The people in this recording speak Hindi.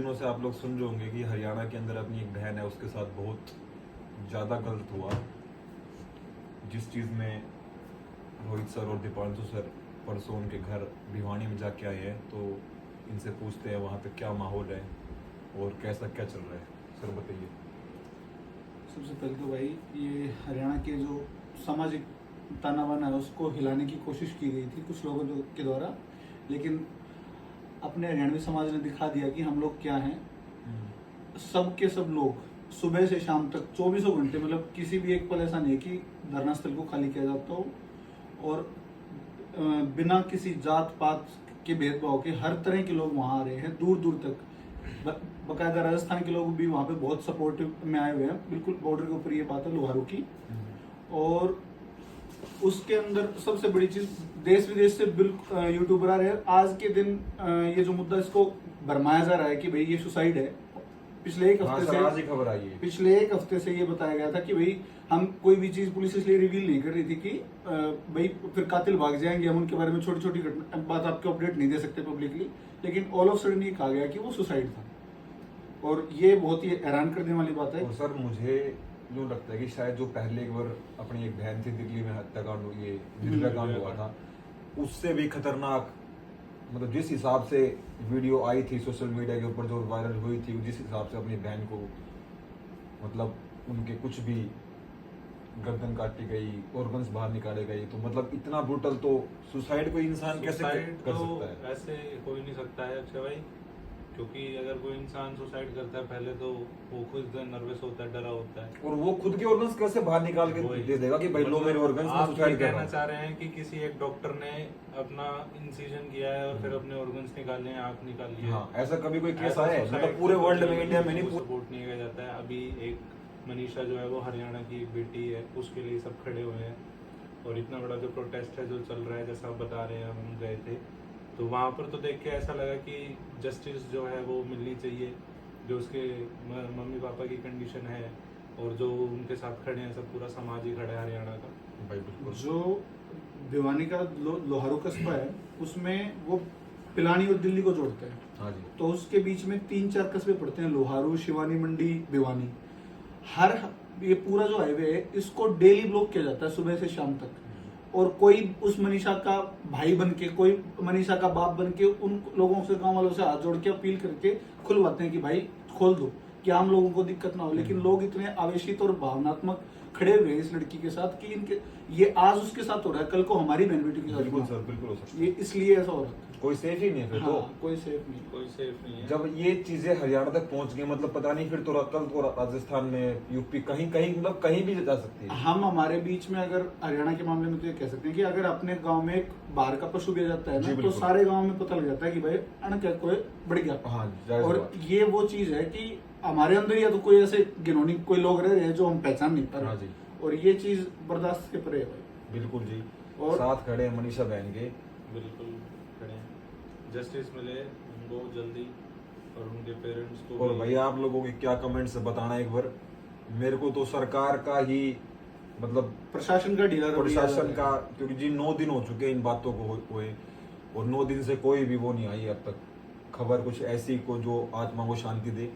दिनों से आप लोग सुन रहे होंगे कि हरियाणा के अंदर अपनी एक बहन है, उसके साथ बहुत ज़्यादा गलत हुआ। जिस चीज़ में रोहित सर और दीपांशु सर परसों उनके घर भिवानी में जाके आए हैं, तो इनसे पूछते हैं वहाँ पे क्या माहौल है और कैसा क्या चल रहा है। सर बताइए। सबसे पहले तो भाई ये हरियाणा के जो सामाजिक ताना बाना है उसको हिलाने की कोशिश की गई थी कुछ लोगों के द्वारा, लेकिन अपने हरियाणवी समाज ने दिखा दिया कि हम लोग क्या हैं। सब के सब लोग सुबह से शाम तक 24 घंटे, मतलब किसी भी एक पल ऐसा नहीं है कि धरना स्थल को खाली किया जाता हो, और बिना किसी जात पात के भेदभाव के हर तरह के लोग वहाँ आ रहे हैं, दूर दूर तक। बकायदा राजस्थान के लोग भी वहाँ पे बहुत सपोर्टिव में आए हुए हैं, बिल्कुल बॉर्डर के ऊपर ये बात है लोहारू की। और उसके अंदर सबसे बड़ी चीज, देश विदेश से बिल्कुल यूट्यूबर आ रहे हैं। आज के दिन ये जो मुद्दा इसको भरमाया जा रहा है कि भाई ये सुसाइड है। पिछले एक हफ्ते से ये बताया गया था कि भाई हम कोई भी चीज पुलिस इसलिए रिवील नहीं कर रही थी कि भाई फिर कातिल भाग जाएंगे, हम उनके बारे में छोटी छोटी बात आपको अपडेट नहीं दे सकते पब्लिकली। लेकिन ऑल ऑफ सडन ये कहा गया कि वो सुसाइड था, और ये बहुत ही हैरान करने वाली बात है। और सर मुझे जो लगता है कि शायद जो पहले एक बार अपनी एक बहन थी दिल्ली में हत्याकांड हुआ था, उससे भी खतरनाक, मतलब जिस हिसाब से वीडियो आई थी सोशल मीडिया के ऊपर जो वायरल हुई थी, जिस हिसाब से अपनी बहन को मतलब उनके कुछ भी गर्दन काटी गई, ऑर्गन्स बाहर निकाले गए, तो मतलब इतना ब्रूटल, तो सुसाइड कोई इंसान कैसे कर सकता है? ऐसे हो ही नहीं सकता है अक्षय भाई, क्योंकि अगर कोई इंसान सुसाइड करता है पहले तो वो खुद नर्वस होता है, डरा होता है, और वो खुद के ऑर्गन्स कैसे बाहर निकाल के दे देगा कि भाई लो मेरे ऑर्गन्स, आप ये कहना चाह रहे हैं कि किसी एक डॉक्टर ने अपना इंसिजन किया है और फिर अपने ऑर्गन्स निकाले हैं, आंख निकाली है। हाँ, ऐसा कभी कोई केस आया है? मतलब पूरे वर्ल्ड में, इंडिया में नहीं, सपोर्ट नहीं किया जाता है। अभी एक मनीषा जो है वो हरियाणा की एक बेटी है, उसके लिए सब खड़े हुए हैं, और इतना बड़ा जो प्रोटेस्ट है जो चल रहा है, जैसा आप बता रहे हैं, हम गए थे तो वहाँ पर तो देख के ऐसा लगा कि जस्टिस जो है वो मिलनी चाहिए। जो उसके मम्मी पापा की कंडीशन है और जो उनके साथ खड़े हैं, सब पूरा समाज ही खड़ा है हरियाणा का। भाई बिल्कुल। जो भिवानी का लोहारू कस्बा है उसमें वो पिलानी और दिल्ली को जोड़ता है। हाँ जी। तो उसके बीच में 3-4 कस्बे पड़ते हैं, लोहारू, शिवानी मंडी, भिवानी। ये पूरा जो हाईवे है इसको डेली ब्लॉक किया जाता है सुबह से शाम तक, और कोई उस मनीषा का भाई बन के, कोई मनीषा का बाप बन के उन लोगों से, गांव वालों से हाथ जोड़ के अपील करके खुलवाते हैं कि भाई खोल दो, कि आम लोगों को दिक्कत ना हो। लेकिन लोग इतने आवेशित और भावनात्मक खड़े हुए हैं इस लड़की के साथ कि इनके ये आज उसके साथ हो रहा है, कल को हमारी बहन बेटी के साथ। बिल्कुल सर, बिल्कुल हो सकता है। ये इसलिए ऐसा हो रहा है। कोई सेफ ही नहीं है फिर। हाँ, तो कोई सेफ नहीं, कोई सेफ नहीं है। जब ये चीजें हरियाणा तक पहुंच गई, मतलब पता नहीं फिर तो कल तो राजस्थान में, यूपी, कहीं कहीं मतलब कहीं भी जा सकती है। हम हमारे बीच में अगर हरियाणा के मामले में तो ये कह सकते हैं कि अगर अपने गांव में एक बाहर का पशु भी आ जाता है ना, तो सारे गांव में पता लग जाता है कि भाई अनक कोई बढ़ गया। हाँ, और ये वो चीज है कि हमारे अंदर या तो कोई ऐसे गिनौनी कोई लोग रह रहे हैं जो हम पहचान नहीं पा रहे। हाँ जी। और ये चीज बर्दाश्त के परे है भाई। बिल्कुल जी। और साथ खड़े हैं मनीषा बहन के। बिल्कुल खड़े हैं, जस्टिस मिले उनको जल्दी और उनके पेरेंट्स को। और भैया आप लोगों के क्या कमेंट्स बताना एक बार। मेरे को तो सरकार का ही, मतलब प्रशासन का ढीला रवैया प्रशासन का, क्योंकि जी 9 दिन हो चुके इन बातों को हुए, और 9 दिन से कोई भी वो नहीं आई अब तक खबर कुछ ऐसी को जो आत्मा को शांति दे।